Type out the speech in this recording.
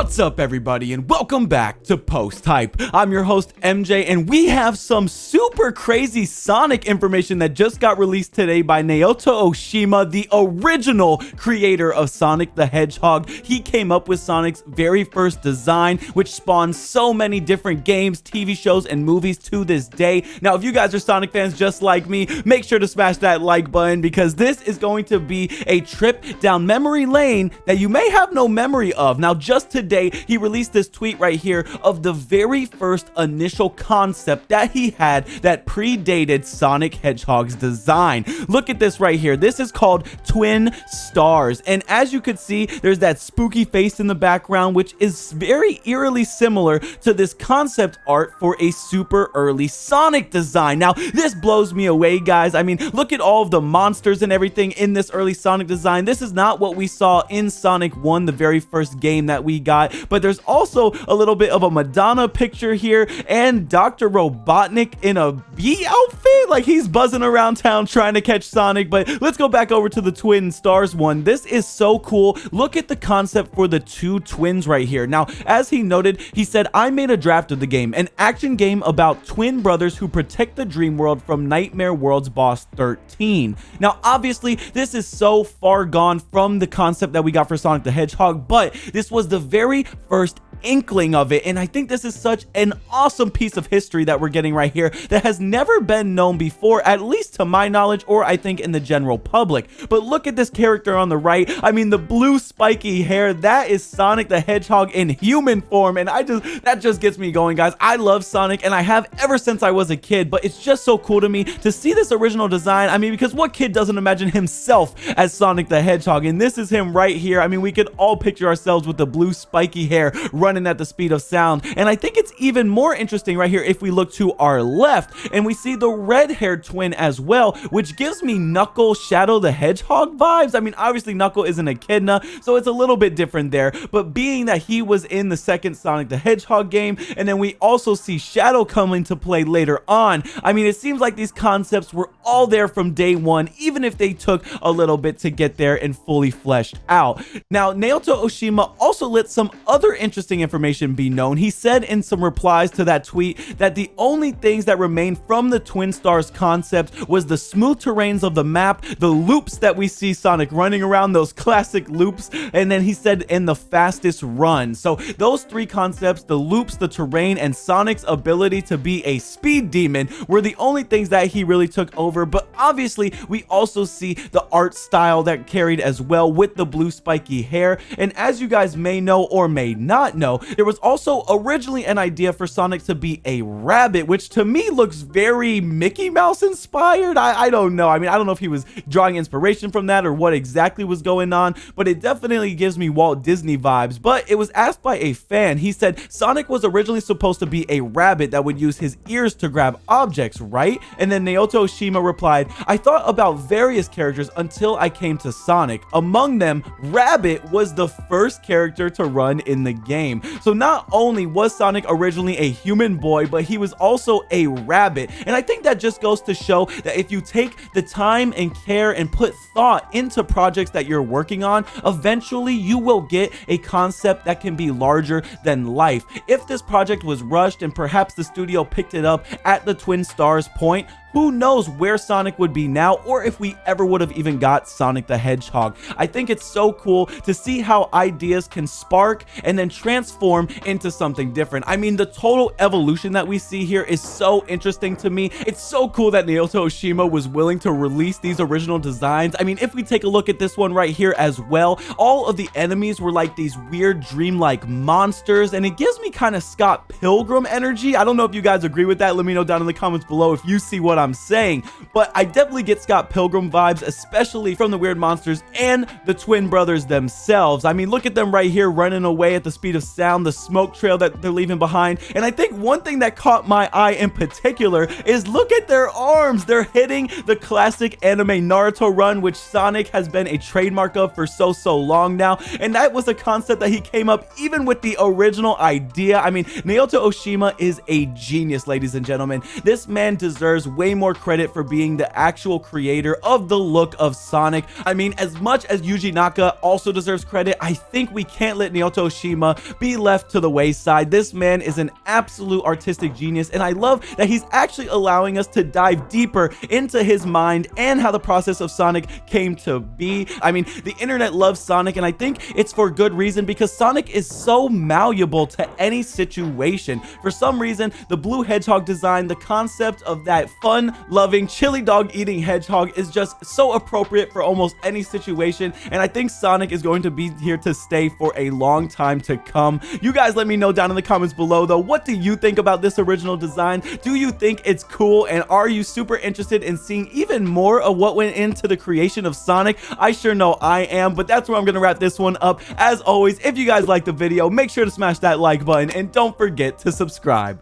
What's up, everybody, and welcome back to Post Hype. I'm your host, MJ, and we have some super crazy Sonic information that just got released today by Naoto Oshima, the original creator of Sonic the Hedgehog. He came up with Sonic's very first design, which spawned so many different games, TV shows, and movies to this day. Now, if you guys are Sonic fans just like me, make sure to smash that like button because this is going to be a trip down memory lane that you may have no memory of. Now, just today, he released this tweet right here of the very first initial concept that he had that predated Sonic Hedgehog's design. Look at this right here. This is called Twin Stars. And as you could see, there's that spooky face in the background, which is very eerily similar to this concept art for a super early Sonic design. Now, this blows me away, guys. I mean, look at all of the monsters and everything in this early Sonic design. This is not what we saw in Sonic 1, the very first game that we got, but there's also a little bit of a Madonna picture here and Dr. Robotnik in a bee outfit, like he's buzzing around town trying to catch Sonic. But let's go back over to the Twin Stars one. This is so cool. Look at the concept for the two twins right here. Now, as he noted, he said, I made a draft of the game, an action game about twin brothers who protect the dream world from Nightmare World's boss 13. Now, obviously, this is so far gone from the concept that we got for Sonic the Hedgehog, but this was the very first inkling of it, and I think this is such an awesome piece of history that we're getting right here that has never been known before, at least to my knowledge, or I think in the general public. But look at this character on the right. I mean, the blue spiky hair, that is Sonic the Hedgehog in human form, and that just gets me going, guys. I love Sonic, and I have ever since I was a kid, but it's just so cool to me to see this original design. I mean, because what kid doesn't imagine himself as Sonic the Hedgehog? And this is him right here. I mean, we could all picture ourselves with the blue spiky hair running at the speed of sound. And I think it's even more interesting right here if we look to our left and we see the red-haired twin as well, which gives me Knuckle Shadow the Hedgehog vibes. I mean, obviously Knuckle isn't a echidna, so it's a little bit different there, but being that he was in the second Sonic the Hedgehog game, and then we also see Shadow come into play later on, I mean, it seems like these concepts were all there from day one, even if they took a little bit to get there and fully fleshed out. Now, Naoto Oshima also let some other interesting information be known. He said in some replies to that tweet that the only things that remained from the Twin Stars concept was the smooth terrains of the map, the loops that we see Sonic running around, those classic loops, and then he said in the fastest run. So those three concepts, the loops, the terrain, and Sonic's ability to be a speed demon, were the only things that he really took over. But obviously we also see the art style that carried as well with the blue spiky hair. And as you guys may know or may not know, there was also originally an idea for Sonic to be a rabbit, which to me looks very Mickey Mouse inspired. I don't know. I mean, I don't know if he was drawing inspiration from that or what exactly was going on, but it definitely gives me Walt Disney vibes. But it was asked by a fan. He said Sonic was originally supposed to be a rabbit that would use his ears to grab objects, right? And then Naoto Oshima replied, I thought about various characters until I came to Sonic. Among them, Rabbit was the first character to run in the game. So not only was Sonic originally a human boy, but he was also a rabbit. And I think that just goes to show that if you take the time and care and put thought into projects that you're working on, eventually you will get a concept that can be larger than life. If this project was rushed and perhaps the studio picked it up at the Twin Stars point, who knows where Sonic would be now, or if we ever would have even got Sonic the Hedgehog. I think it's so cool to see how ideas can spark and then transform into something different. I mean, the total evolution that we see here is so interesting to me. It's so cool that Naoto Oshima was willing to release these original designs. I mean, if we take a look at this one right here as well, all of the enemies were like these weird dreamlike monsters, and it gives me kind of Scott Pilgrim energy. I don't know if you guys agree with that. Let me know down in the comments below if you see what I'm saying, but I definitely get Scott Pilgrim vibes, especially from the weird monsters and the twin brothers themselves. I mean, look at them right here running away at the speed of sound, the smoke trail that they're leaving behind. And I think one thing that caught my eye in particular is look at their arms. They're hitting the classic anime Naruto run, which Sonic has been a trademark of for so long now. And that was a concept that he came up even with the original idea. I mean, Naoto Oshima is a genius, ladies and gentlemen. This man deserves way way more credit for being the actual creator of the look of Sonic. I mean, as much as Yuji Naka also deserves credit, I think we can't let Naoto Oshima be left to the wayside. This man is an absolute artistic genius, and I love that he's actually allowing us to dive deeper into his mind and how the process of Sonic came to be. I mean, the internet loves Sonic, and I think it's for good reason, because Sonic is so malleable to any situation. For some reason, the blue hedgehog design, the concept of that fun-loving chili dog eating hedgehog is just so appropriate for almost any situation, and I think Sonic is going to be here to stay for a long time to come. You guys let me know down in the comments below though, what do you think about this original design? Do you think it's cool, and are you super interested in seeing even more of what went into the creation of Sonic? I sure know I am, but that's where I'm gonna wrap this one up. As always, if you guys liked the video, make sure to smash that like button and don't forget to subscribe.